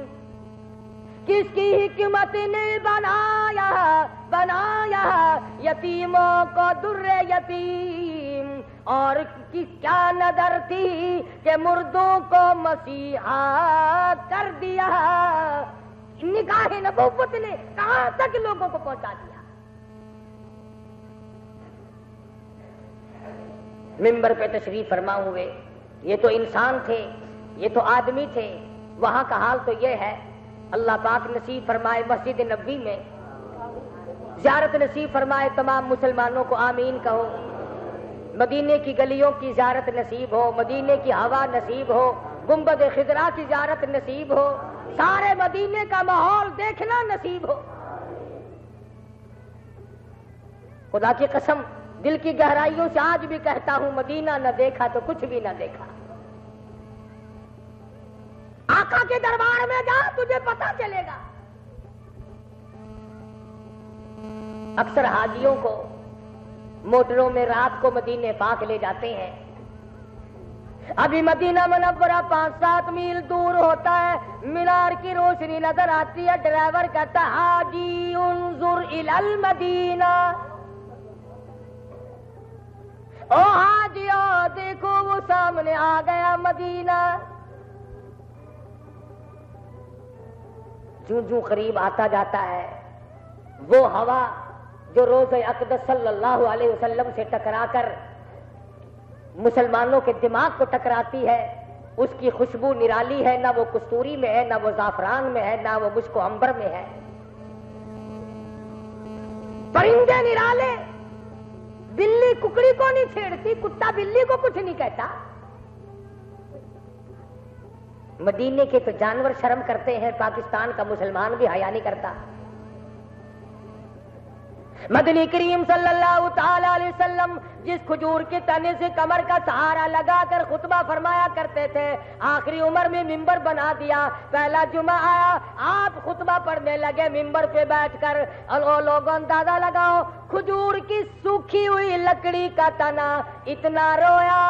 کس کی حکمت نے بنایا یتیموں کو در یتیم، اور کیا نظر تھی کہ مردوں کو مسیحا کر دیا۔ نگاہ نبوت نے کہاں تک لوگوں کو پہنچا دیا۔ منبر پہ تشریف فرما ہوئے، یہ تو انسان تھے، یہ تو آدمی تھے، وہاں کا حال تو یہ ہے۔ اللہ پاک نصیب فرمائے مسجد نبوی میں زیارت نصیب فرمائے تمام مسلمانوں کو، آمین کہو۔ مدینے کی گلیوں کی زیارت نصیب ہو، مدینے کی ہوا نصیب ہو، گنبد خضرا کی زیارت نصیب ہو، سارے مدینے کا ماحول دیکھنا نصیب ہو۔ خدا کی قسم دل کی گہرائیوں سے آج بھی کہتا ہوں، مدینہ نہ دیکھا تو کچھ بھی نہ دیکھا۔ آقا کے دربار میں جا تجھے پتہ چلے گا۔ اکثر حاجیوں کو موٹروں میں رات کو مدینے پاک لے جاتے ہیں، ابھی مدینہ منورہ 5-7 میل دور ہوتا ہے، مینار کی روشنی نظر آتی ہے، ڈرائیور کہتا ہے حاجی انظر الی المدینہ، او حاجیو دیکھو وہ سامنے آ گیا مدینہ۔ جوں جوں قریب آتا جاتا ہے، وہ ہوا جو روز اقدس صلی اللہ علیہ وسلم سے ٹکرا کر مسلمانوں کے دماغ کو ٹکراتی ہے، اس کی خوشبو نرالی ہے، نہ وہ کستوری میں ہے، نہ وہ زعفران میں ہے، نہ وہ مشک و عنبر میں ہے۔ پرندے نرالے، بلی ککڑی کو نہیں چھیڑتی، کتا بلی کو کچھ نہیں کہتا۔ مدینے کے تو جانور شرم کرتے ہیں، پاکستان کا مسلمان بھی حیا نہیں کرتا۔ مدنی کریم صلی اللہ تعالی علیہ وسلم جس کھجور کے تنے سے کمر کا سہارا لگا کر خطبہ فرمایا کرتے تھے، آخری عمر میں ممبر بنا دیا، پہلا جمعہ آیا آپ خطبہ پڑھنے لگے ممبر پہ بیٹھ کر، اور لوگوں اندازہ لگاؤ کھجور کی سوکھی ہوئی لکڑی کا تنا اتنا رویا،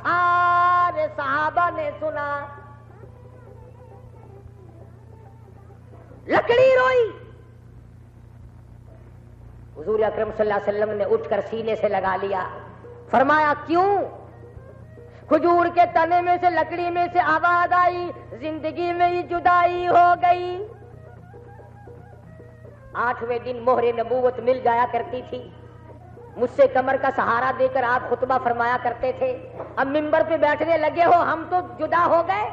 سارے صحابہ نے سنا، لکڑی روئی۔ حضور اکرم صلی اللہ علیہ وسلم نے اٹھ کر سینے سے لگا لیا، فرمایا کیوں؟ کھجور کے تنے میں سے لکڑی میں سے آواز آئی، زندگی میں ہی جدائی ہو گئی۔ 8ویں دن مہر نبوت مل جایا کرتی تھی، مجھ سے کمر کا سہارا دے کر آپ خطبہ فرمایا کرتے تھے، اب ممبر پہ بیٹھنے لگے ہو، ہم تو جدا ہو گئے۔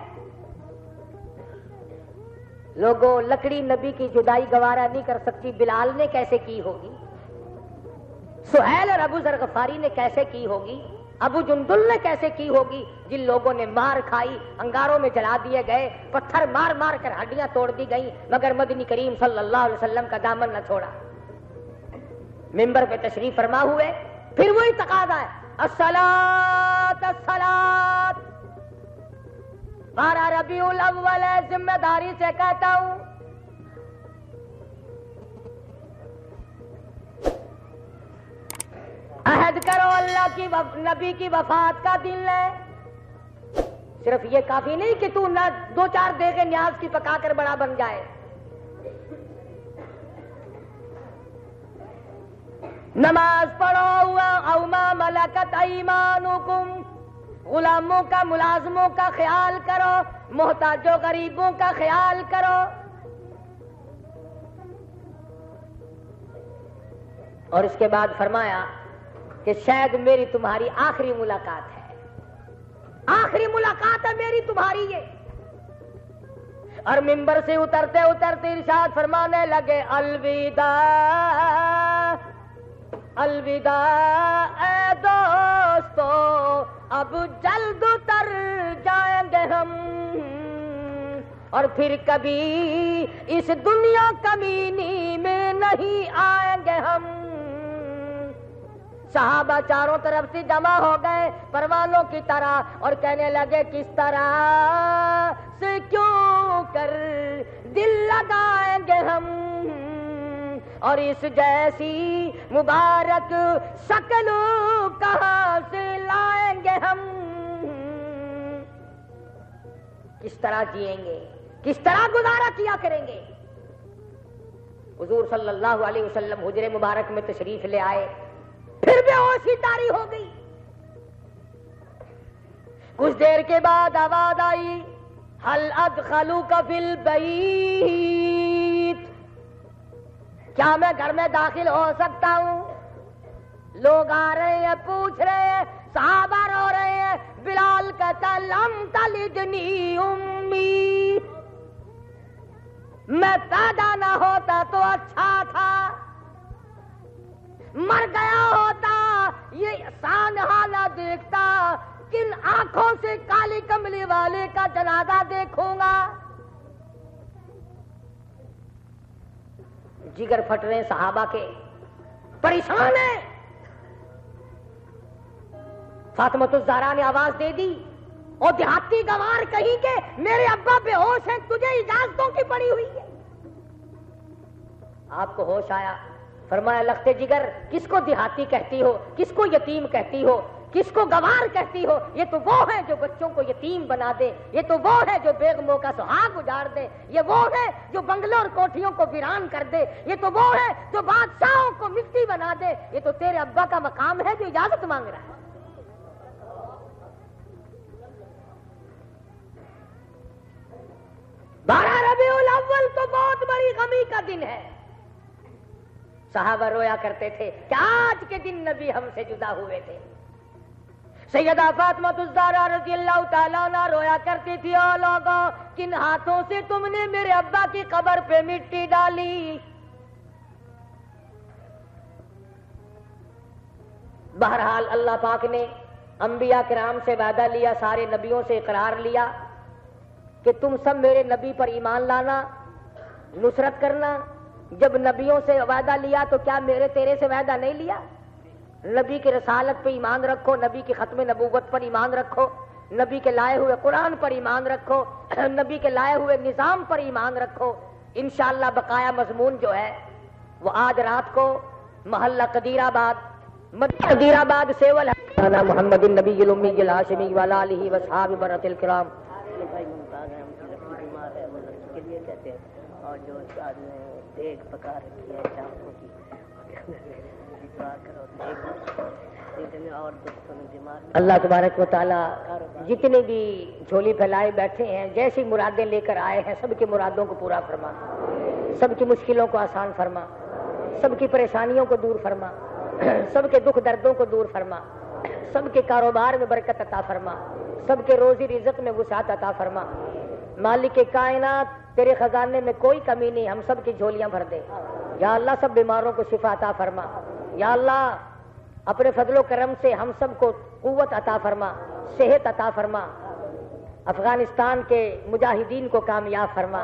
لوگوں لکڑی نبی کی جدائی گوارا نہیں کر سکتی، بلال نے کیسے کی ہوگی، سہیل اور ابو ذر غفاری نے کیسے کی ہوگی، ابو جندل نے کیسے کی ہوگی، جن لوگوں نے مار کھائی، انگاروں میں جلا دیے گئے، پتھر مار مار کر ہڈیاں توڑ دی گئیں، مگر مدنی کریم صلی اللہ علیہ وسلم کا دامن نہ چھوڑا۔ ممبر پہ تشریف فرما ہوئے، پھر وہی تقاضا ہے، الصلاۃ الصلاۃ۔ 12 ربیع الاول ہے، ذمہ داری سے کہتا ہوں، عہد کرو اللہ کی نبی کی وفات کا دن ہے، صرف یہ کافی نہیں کہ تو نہ 2-4 دیگے نیاز کی پکا کر بڑا بن جائے. نماز پڑھو او ما ملکت ایمانکم، غلاموں کا ملازموں کا خیال کرو، محتاجوں غریبوں کا خیال کرو. اور اس کے بعد فرمایا کہ شاید میری تمہاری آخری ملاقات ہے، آخری ملاقات ہے میری تمہاری یہ. اور منبر سے اترتے اترتے ارشاد فرمانے لگے الوداع الوداع اے دوستو، اب جلد اتر جائیں گے ہم، اور پھر کبھی اس دنیا کمینی میں نہیں آئیں گے ہم. صحابہ چاروں طرف سے جمع ہو گئے پروانوں کی طرح اور کہنے لگے کس طرح سے کیوں کر دل لگائیں گے ہم، اور اس جیسی مبارک شکل کہاں سے لائیں گے ہم. کس طرح جئیں گے، کس طرح گزارا کیا کریں گے. حضور صلی اللہ علیہ وسلم حجرے مبارک میں تشریف لے آئے، پھر بے ہوشی طاری ہو گئی. کچھ دیر کے بعد آواز آئی ہل ادخلوک فی البیت، کیا میں گھر میں داخل ہو سکتا ہوں؟ لوگ آ رہے ہیں، پوچھ رہے ہیں، صحابہ رو رہے ہیں. بلال کہتا لم تلدنی امی، میں پیدا نہ ہوتا تو اچھا تھا، مر گیا ہوتا یہ آسان حالات دیکھتا، کن آنکھوں سے کالی کملی والے کا جنازہ دیکھوں گا. جگر پھٹ رہے صحابہ کے، پریشان ہیں. فاطمۃ الزہرا نے آواز دے دی، اور دیہاتی گوار کہیں کہ میرے ابا بے ہوش ہیں، تجھے اجازتوں کی پڑی ہوئی ہے. آپ کو ہوش آیا، فرمایا لختے جگر کس کو دیہاتی کہتی ہو، کس کو یتیم کہتی ہو، کس کو گوار کہتی ہو؟ یہ تو وہ ہے جو بچوں کو یتیم بنا دے، یہ تو وہ ہے جو بیگموں کا سہاگ اجاڑ دے، یہ وہ ہے جو بنگلوں اور کوٹھیوں کو ویران کر دے، یہ تو وہ ہے جو بادشاہوں کو مٹی بنا دے. یہ تو تیرے ابا کا مقام ہے جو اجازت مانگ رہا ہے. 12 ربیع الاول تو بہت بڑی غمی کا دن ہے. صحابہ رویا کرتے تھے کہ آج کے دن نبی ہم سے جدا ہوئے تھے. سیدہ فاطمہ الزہرا رضی اللہ تعالیٰ عنہ رویا کرتی تھی، او لوگو کن ہاتھوں سے تم نے میرے ابا کی قبر پہ مٹی ڈالی. بہرحال اللہ پاک نے انبیاء کرام سے وعدہ لیا، سارے نبیوں سے اقرار لیا کہ تم سب میرے نبی پر ایمان لانا، نصرت کرنا. جب نبیوں سے وعدہ لیا تو کیا میرے تیرے سے وعدہ نہیں لیا؟ نبی کی رسالت پہ ایمان رکھو، نبی کی ختم نبوت پر ایمان رکھو، نبی کے لائے ہوئے قرآن پر ایمان رکھو، نبی کے لائے ہوئے نظام پر ایمان رکھو. انشاءاللہ بقایا مضمون جو ہے وہ آج رات کو محلہ قدیر آباد سیول ہے. محمد النبی الامی الہاشمی وعلی آلہ واصحابہ بررۃ الکرام. اور جو استاد نے دیکھ پکا رکھی ہے چاقوں کی، دعا کرو اور دوستوں نے دماغ. اللہ تبارک و تعالیٰ جتنے بھی جھولی پھیلائے بیٹھے ہیں، جیسی مرادیں لے کر آئے ہیں، سب کی مرادوں کو پورا فرما، سب کی مشکلوں کو آسان فرما، سب کی پریشانیوں کو دور فرما، سب کے دکھ دردوں کو دور فرما، سب کے کاروبار میں برکت عطا فرما، سب کے روزی رزق میں وسعت عطا فرما. مالک کائنات تیرے خزانے میں کوئی کمی نہیں، ہم سب کی جھولیاں بھر دے. یا اللہ سب بیماروں کو شفا عطا فرما. یا اللہ اپنے فضل و کرم سے ہم سب کو قوت عطا فرما، صحت عطا فرما. افغانستان کے مجاہدین کو کامیاب فرما.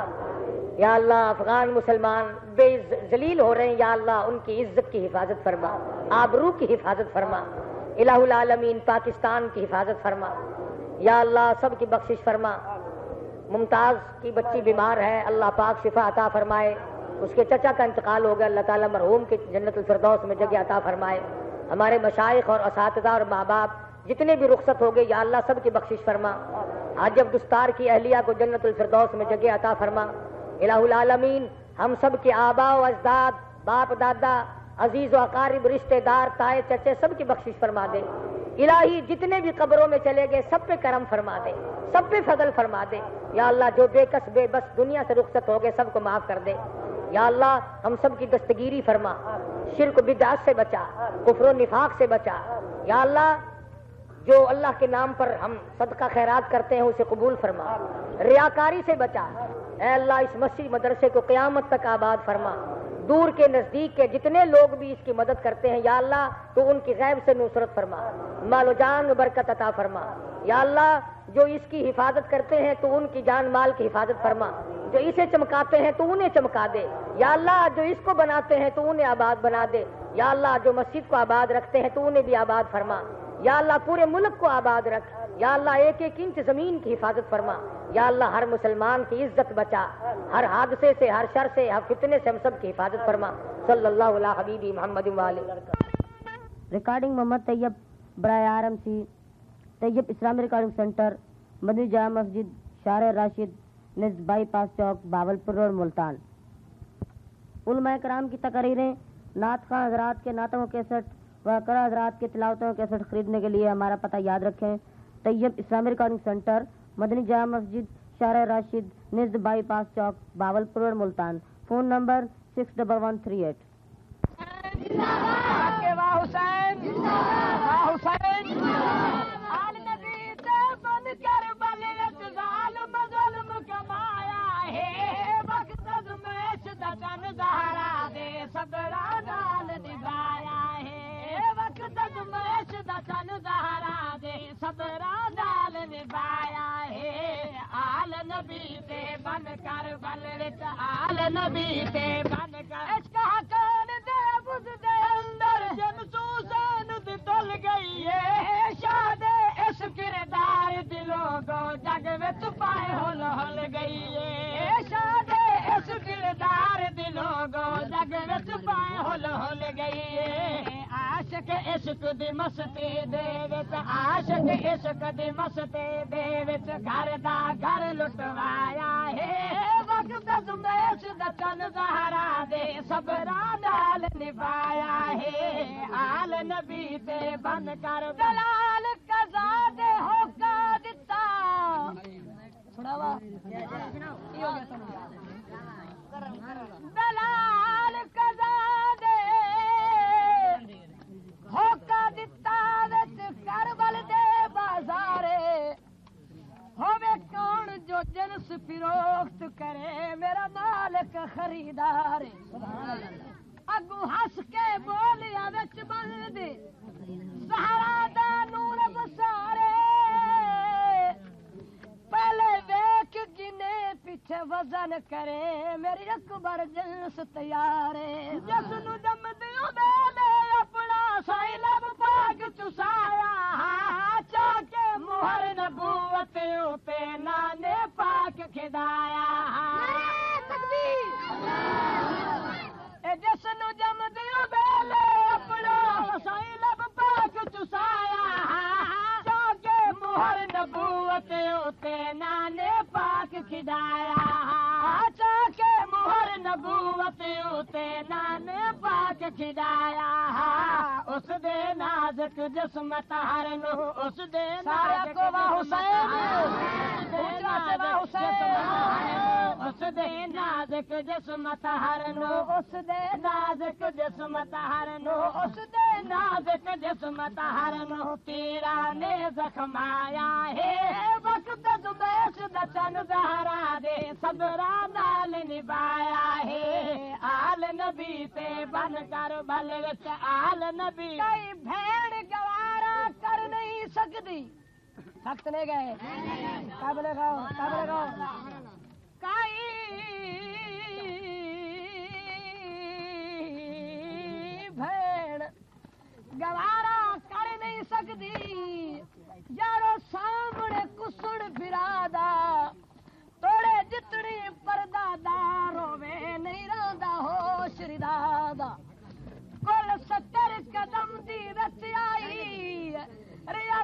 یا اللہ افغان مسلمان بے ذلیل ہو رہے ہیں، یا اللہ ان کی عزت کی حفاظت فرما، آبرو کی حفاظت فرما. الہ العالمین پاکستان کی حفاظت فرما. یا اللہ سب کی بخشش فرما. ممتاز کی بچی بیمار ہے، اللہ پاک شفا عطا فرمائے. اس کے چچا کا انتقال ہو گیا، اللہ تعالیٰ مرحوم کے جنت الفردوس میں جگہ عطا فرمائے. ہمارے مشائخ اور اساتذہ اور ماں باپ جتنے بھی رخصت ہو گئے یا اللہ سب کی بخشش فرما. حاجی عبدالستار کی اہلیہ کو جنت الفردوس میں جگہ عطا فرما. الہ العالمین ہم سب کے آباء و اجداد، باپ دادا، عزیز و اقارب، رشتہ دار، تائے چچے سب کی بخشش فرما دے. الہی جتنے بھی قبروں میں چلے گئے سب پہ کرم فرما دے، سب پہ فضل فرما دے. یا اللہ جو بے کس بے بس دنیا سے رخصت ہو گئے سب کو معاف کر دے. یا اللہ ہم سب کی دستگیری فرما، شرک و بدعت سے بچا، کفر و نفاق سے بچا. یا اللہ جو اللہ کے نام پر ہم صدقہ خیرات کرتے ہیں اسے قبول فرما، ریاکاری سے بچا. اے اللہ اس مسجد مدرسے کو قیامت تک آباد فرما. دور کے نزدیک کے جتنے لوگ بھی اس کی مدد کرتے ہیں یا اللہ تو ان کی غیب سے نصرت فرما، مال و جان میں برکت عطا فرما. یا اللہ جو اس کی حفاظت کرتے ہیں تو ان کی جان مال کی حفاظت فرما، جو اسے چمکاتے ہیں تو انہیں چمکا دے. یا اللہ جو اس کو بناتے ہیں تو انہیں آباد بنا دے. یا اللہ جو مسجد کو آباد رکھتے ہیں تو انہیں بھی آباد فرما. یا اللہ پورے ملک کو آباد رکھ. یا اللہ ایک ایک انچ زمین کی حفاظت فرما. یا اللہ ہر مسلمان کی عزت بچا، ہر حادثے سے، ہر شر سے، ہر فتنے سے ہم سب کی حفاظت فرما. صلی اللہ علیہ حبیبی محمد وآلہ. ریکارڈنگ محمد طیب برائے RMC طیب اسلامی ریکارڈنگ سینٹر، مدنی جامع مسجد، شارع راشد، نزد بائی پاس چوک، باولپور روڈ، ملتان. علماء کرام کی تقریریں، نعت خواں حضرات کے نعتوں کے کیسٹ و قرأ حضرات کے تلاوتوں کے کیسٹ خریدنے کے لیے ہمارا پتہ یاد رکھیں. طیب اسلامی ریکارڈنگ سینٹر، مدنی جامع مسجد، شارع راشد، نزد بائی پاس چوک، Bahawalpur road, Multan. Phone number 61138. نبی تے بن کر اس کا کان دے بز دے اندر جنسوسان دی تل گئی ہے شاد اس کردار دلوں کو جگ وچ پائے ہل ہل گئی ہے شاد اس کردار دلوں کو جگ وچ پائے ہل ہل گئی ہے عاشق عشق دی مستی دے وچ عاشق عشق دی مستی دے وچ گھر دا گھر لٹوایا ہے وقت زمیش دا چن زہرا دے صبرا نال نبھایا ہے آل نبی تے بن کر دلال قضا دے ہوکا دتا دلال قضا دے ہوکا دتا وچ کربل دے بازارے ہوے کون جو جنس فروخت کرے میرا مالک خریدار اگو ہس کے بولیا وچ بند سہارا دا نور بسارے پہلے ویک گنے پیچھے وزن کرے میری اکبر جنس تیارے جس نو جم دیو بیلے اپنا سائی لب پاک چسایا چاہ کے مہر نبوت تے نانے پاک کھدایا جس نو جم دیو بیلے اپنا سائی لب پاک چسایا چاہ کے مہر نبوت تے نانے پاک کھدایا چاہ کے مہر نبوت تے نانے پاک کھدایا اس دے نازک جسم طاہر نو اس دے نازک حسین اس دے نازک جسم طاہر نو اس دے نازک جسم طاہر نو اس دے نازک جسم طاہر نو تیرا نے زخمایا ہے وقت زبیش دا چن زہرا دے صبرا نال نبھایا ہے آل نبی تے بن کر بل وچ آل نبی کئی بھیڑ گوارا کر نہیں سکتی سخت لے گئے کب لگاؤ کئی بھیڑ گوارا کر نہیں سکتی یارو سامنے کسڑ پھرادا توڑے جتنی پردہ دارو میں نہیں رہندا ہوش ردادا کل 70 قدم دی رچ آئی ریا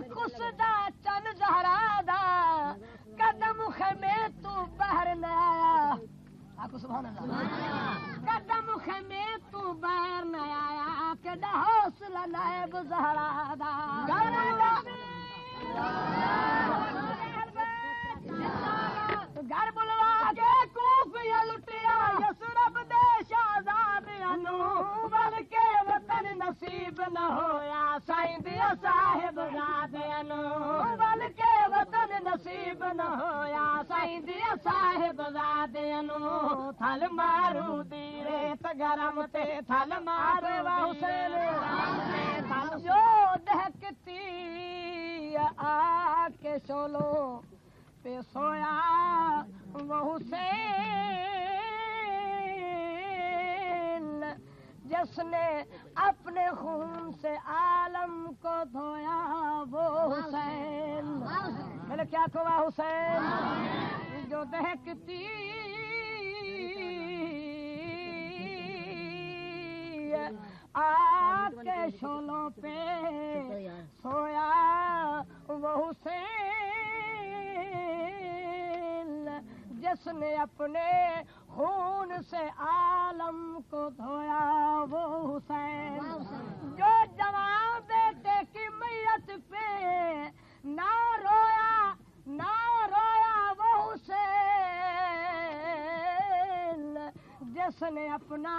مسئلہ نائب زہرا دا گھر بلوا کے کوفیہ لٹیا یسرب دے شہزادیاں نو بلکہ وطن نصیب نہ ہویا سائیں دیا صاحب زادیاں نو بلکہ وطن نصیب نہ ہویا سائیں دیا صاحب زادیاں نو تھل مارو دی ریت گرم تے تھل مارو حسین تھل جو دہکتی آ کے شولو پہ سویا وہ حسین جس نے اپنے خون سے عالم کو دھویا وہ حسین میں نے کیا کہا حسین جو دہکتی آگ کے شولوں پہ سویا وہ حسین جس نے اپنے خون سے عالم کو دھویا وہ حسین جو جوان بیٹے کی میت پہ نہ رویا وہ حسین جس نے اپنا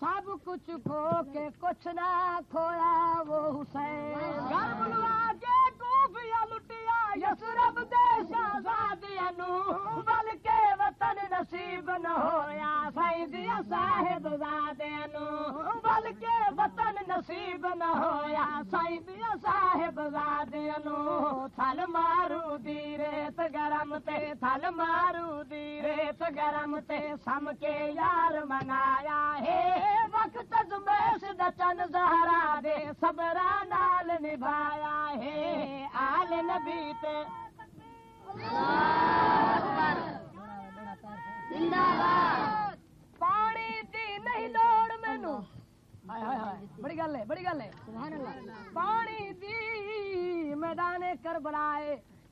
سب کچھ کھو کے کچھ نہ کھویا وہ حسین گھر بلوا کے کوفیہ لٹیا یسرب دے شہزادیاں نو بلکہ وطن نصیب نہ ہویا سائیں دیا صاحب زادیاں نو بلکہ وطن نصیب نہ ہویا سائیں دیا صاحب زادیاں نو تھل مارو دی ریت گرم تے تھل مارو دی ریت گرم تے سم کے یار منایا ہے وقت ازمیش دا چن زہرا دے صبرا نال نبھایا ہے آل نبی تے پانی دی نہیں لوڑ مینوں بڑی گل ہے سبحان اللہ پانی دی میدان کربلا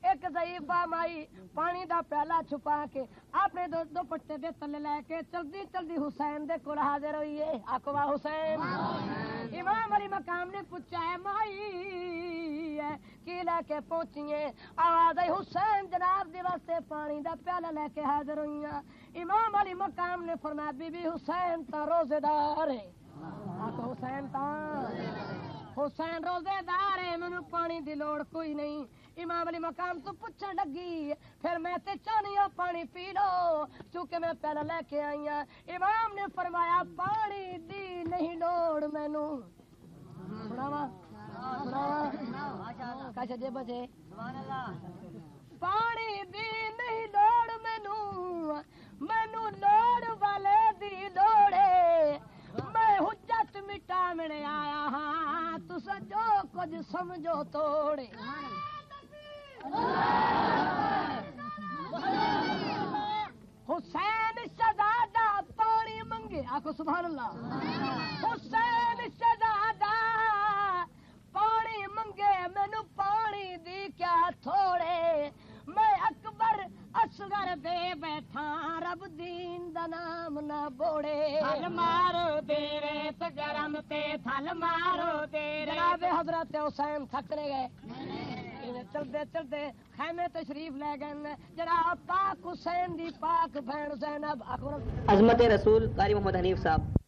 ایک ضعیفہ مائی پانی دا پیالہ چھپا کے اپنے دو پٹے دے تلے لے کے چلدی چلدی حسین دے کول حاضر ہوئی ہے آکو وا حسین امام علی مقام نے پوچھا ہے مائی کی لے کے پہنچیے آواز آئی حسین جناب دی واسطے پانی دا پیالہ لے کے حاضر ہوئی ہیں امام علی مقام نے فرمایا بی بی حسین تا روزے دار ہے آکو حسین روزے دار ہے مینوں پانی دی لوڑ کوئی نہیں امام علی مقام تو پوچھن لگی پھر میں تے چاہنی ہوں پانی پی لو چونکہ میں پہلے لے کے آئی ہوں امام نے فرمایا پانی دی نہیں لوڑ مینوں جے بچے پانی دی نہیں لوڑ مینوں لوڑ والے دی لوڑے میں حجت مٹاونے آیا ہاں تسا جو کچھ سمجھو توڑے حسین شہزادہ پانی منگے آکو سبحان اللہ حسین شہزادہ پانی منگے مینوں پانی دی کیا تھوڑے میں اکبر اصغر دے بیٹھا رب دین دا نام نہ بوڑے تھل مارو دے ریت گرم تے تھل مارو دے جناب حضرت حسین تھکنے گئے چلتے چلتے خیمے تشریف لے گئے جناب پاک حسین دی پاک بہن زینب عظمت رسول قاری محمد حنیف صاحب